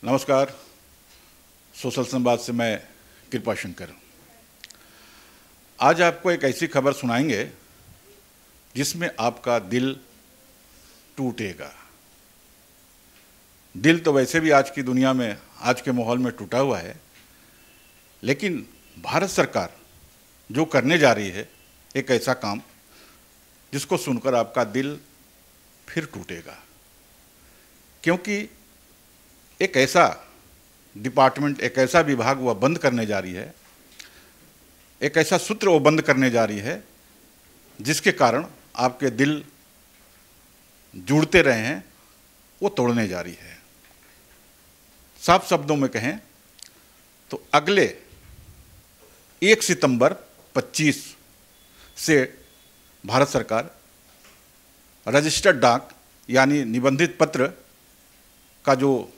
नमस्कार। सोशल संवाद से मैं कृपा शंकर। आज आपको एक ऐसी खबर सुनाएंगे जिसमें आपका दिल टूटेगा। दिल तो वैसे भी आज की दुनिया में, आज के माहौल में टूटा हुआ है, लेकिन भारत सरकार जो करने जा रही है एक ऐसा काम जिसको सुनकर आपका दिल फिर टूटेगा। क्योंकि एक ऐसा डिपार्टमेंट, एक ऐसा विभाग वह बंद करने जा रही है, एक ऐसा सूत्र वो बंद करने जा रही है जिसके कारण आपके दिल जुड़ते रहे हैं, वो तोड़ने जा रही है। साफ शब्दों में कहें तो अगले 1 सितंबर 25 से भारत सरकार रजिस्टर्ड डाक यानी निबंधित पत्र का जो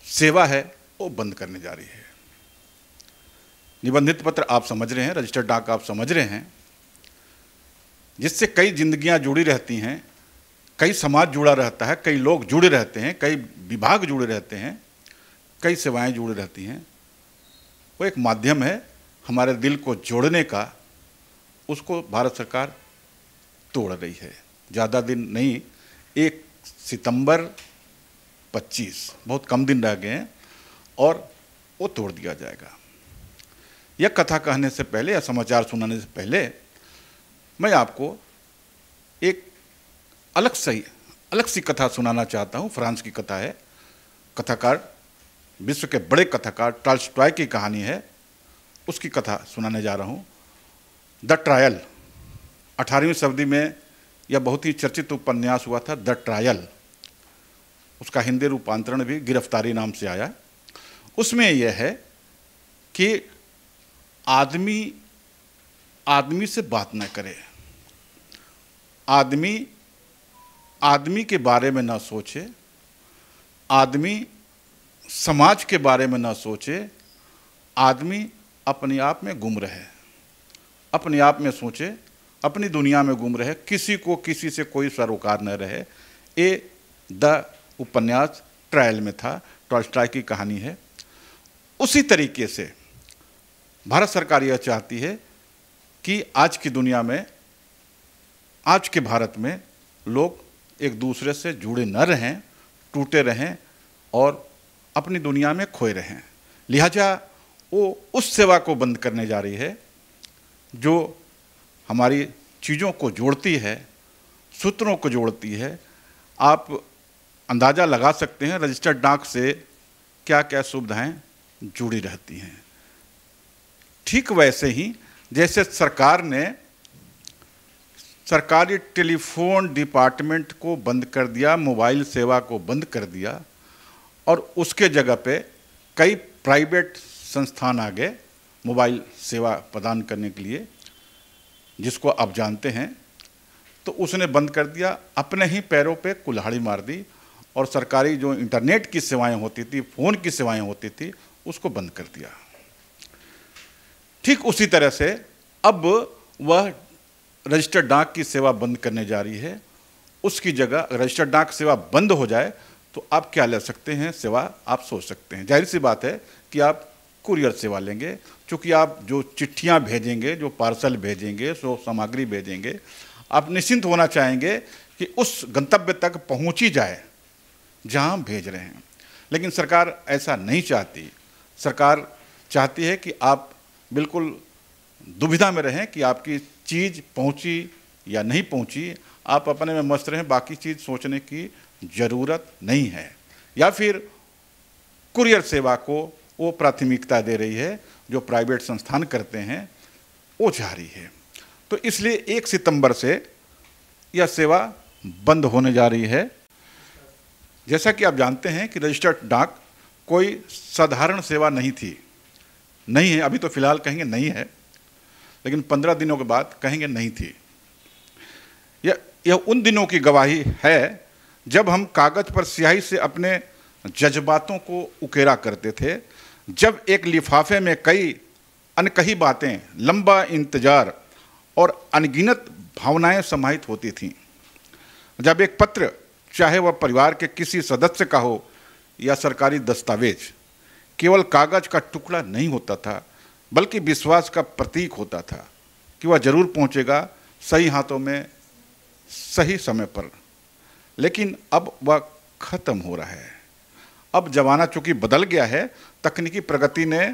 सेवा है वो बंद करने जा रही है। निबंधित पत्र आप समझ रहे हैं, रजिस्टर्ड डाक आप समझ रहे हैं, जिससे कई जिंदगियां जुड़ी रहती हैं, कई समाज जुड़ा रहता है, कई लोग जुड़े रहते हैं, कई विभाग जुड़े रहते हैं, कई सेवाएं जुड़ी रहती हैं। वो एक माध्यम है हमारे दिल को जोड़ने का, उसको भारत सरकार तोड़ रही है। ज़्यादा दिन नहीं, 1 सितंबर 25, बहुत कम दिन रह गए हैं और वो तोड़ दिया जाएगा। यह कथा कहने से पहले या समाचार सुनाने से पहले मैं आपको एक अलग सी कथा सुनाना चाहता हूँ। फ्रांस की कथा है। कथाकार, विश्व के बड़े कथाकार टॉल्स्टॉय की कहानी है, उसकी कथा सुनाने जा रहा हूँ। द ट्रायल, 18वीं शताब्दी में यह बहुत ही चर्चित उपन्यास हुआ था, द ट्रायल। उसका हिंदी रूपांतरण भी गिरफ्तारी नाम से आया। उसमें यह है कि आदमी से बात न करे, आदमी के बारे में ना सोचे, आदमी समाज के बारे में ना सोचे, आदमी अपने आप में गुम रहे, अपने आप में सोचे, अपनी दुनिया में गुम रहे, किसी को किसी से कोई सरोकार न रहे। ये द उपन्यास ट्रायल में था, टॉल्स्टॉय की कहानी है। उसी तरीके से भारत सरकार यह चाहती है कि आज की दुनिया में, आज के भारत में लोग एक दूसरे से जुड़े न रहें, टूटे रहें और अपनी दुनिया में खोए रहें। लिहाजा वो उस सेवा को बंद करने जा रही है जो हमारी चीज़ों को जोड़ती है, सूत्रों को जोड़ती है। आप अंदाज़ा लगा सकते हैं रजिस्टर्ड डाक से क्या क्या सुविधाएं जुड़ी रहती हैं। ठीक वैसे ही जैसे सरकार ने सरकारी टेलीफोन डिपार्टमेंट को बंद कर दिया, मोबाइल सेवा को बंद कर दिया और उसके जगह पे कई प्राइवेट संस्थान आ गए मोबाइल सेवा प्रदान करने के लिए, जिसको आप जानते हैं, तो उसने बंद कर दिया, अपने ही पैरों पे कुल्हाड़ी मार दी और सरकारी जो इंटरनेट की सेवाएं होती थी, फ़ोन की सेवाएं होती थी, उसको बंद कर दिया। ठीक उसी तरह से अब वह रजिस्टर्ड डाक की सेवा बंद करने जा रही है। उसकी जगह रजिस्टर्ड डाक सेवा बंद हो जाए तो आप क्या ले सकते हैं सेवा, आप सोच सकते हैं। जाहिर सी बात है कि आप कुरियर सेवा लेंगे, क्योंकि आप जो चिट्ठियां भेजेंगे, जो पार्सल भेजेंगे, जो सामग्री भेजेंगे, आप निश्चिंत होना चाहेंगे कि उस गंतव्य तक पहुंची जाए जहां हम भेज रहे हैं। लेकिन सरकार ऐसा नहीं चाहती। सरकार चाहती है कि आप बिल्कुल दुविधा में रहें कि आपकी चीज़ पहुंची या नहीं पहुंची, आप अपने में मस्त रहें, बाकी चीज़ सोचने की ज़रूरत नहीं है। या फिर कुरियर सेवा को वो प्राथमिकता दे रही है जो प्राइवेट संस्थान करते हैं, वो चाह रही है। तो इसलिए 1 सितंबर से यह सेवा बंद होने जा रही है। जैसा कि आप जानते हैं कि रजिस्टर्ड डाक कोई साधारण सेवा नहीं थी, नहीं है। अभी तो फिलहाल कहेंगे नहीं है, लेकिन 15 दिनों के बाद कहेंगे नहीं थी। यह उन दिनों की गवाही है जब हम कागज पर स्याही से अपने जज्बातों को उकेरा करते थे, जब एक लिफाफे में कई अनकही बातें, लंबा इंतजार और अनगिनत भावनाएं समाहित होती थीं। जब एक पत्र, चाहे वह परिवार के किसी सदस्य का हो या सरकारी दस्तावेज केवल कागज का टुकड़ा नहीं होता था, बल्कि विश्वास का प्रतीक होता था कि वह जरूर पहुंचेगा सही हाथों में सही समय पर। लेकिन अब वह खत्म हो रहा है। अब जमाना चूंकि बदल गया है, तकनीकी प्रगति ने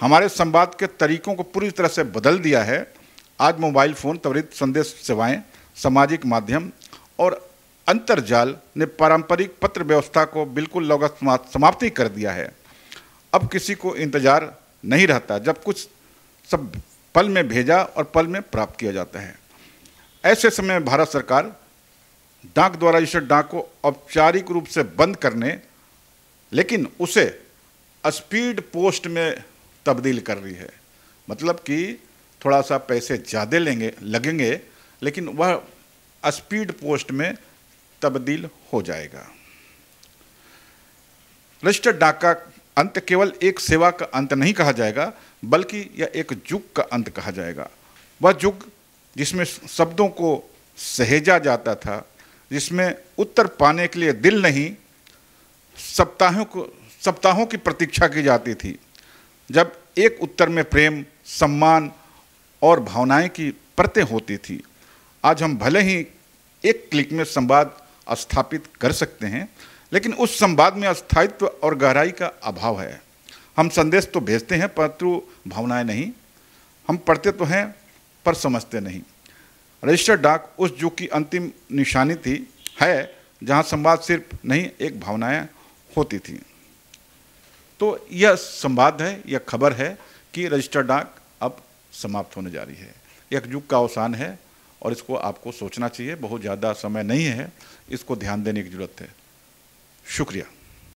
हमारे संवाद के तरीकों को पूरी तरह से बदल दिया है। आज मोबाइल फ़ोन, त्वरित संदेश सेवाएं, सामाजिक माध्यम और अंतर्जाल ने पारंपरिक पत्र व्यवस्था को बिल्कुल लगभग समाप्ति कर दिया है। अब किसी को इंतजार नहीं रहता, जब कुछ सब पल में भेजा और पल में प्राप्त किया जाता है। ऐसे समय भारत सरकार डाक द्वारा रजिस्टर्ड डाक को औपचारिक रूप से बंद करने, लेकिन उसे स्पीड पोस्ट में तब्दील कर रही है। मतलब कि थोड़ा सा पैसे ज़्यादा लगेंगे, लेकिन वह स्पीड पोस्ट में तब्दील हो जाएगा। रजिस्टर्ड डाक का अंत केवल एक सेवा का अंत नहीं कहा जाएगा, बल्कि यह एक युग का अंत कहा जाएगा। वह युग जिसमें शब्दों को सहेजा जाता था, जिसमें उत्तर पाने के लिए दिल नहीं, सप्ताहों की प्रतीक्षा की जाती थी, जब एक उत्तर में प्रेम, सम्मान और भावनाएं की परतें होती थी। आज हम भले ही एक क्लिक में संवाद स्थापित कर सकते हैं, लेकिन उस संवाद में स्थायित्व और गहराई का अभाव है। हम संदेश तो भेजते हैं, परंतु भावनाएं नहीं। हम पढ़ते तो हैं पर समझते नहीं। रजिस्टर्ड डाक उस युग की अंतिम निशानी है जहां संवाद सिर्फ नहीं, एक भावनाएं होती थी। तो यह संवाद है, यह खबर है कि रजिस्टर्ड डाक अब समाप्त होने जा रही है। एक युग का अवसान है और इसको आपको सोचना चाहिए। बहुत ज़्यादा समय नहीं है, इसको ध्यान देने की जरूरत है। शुक्रिया।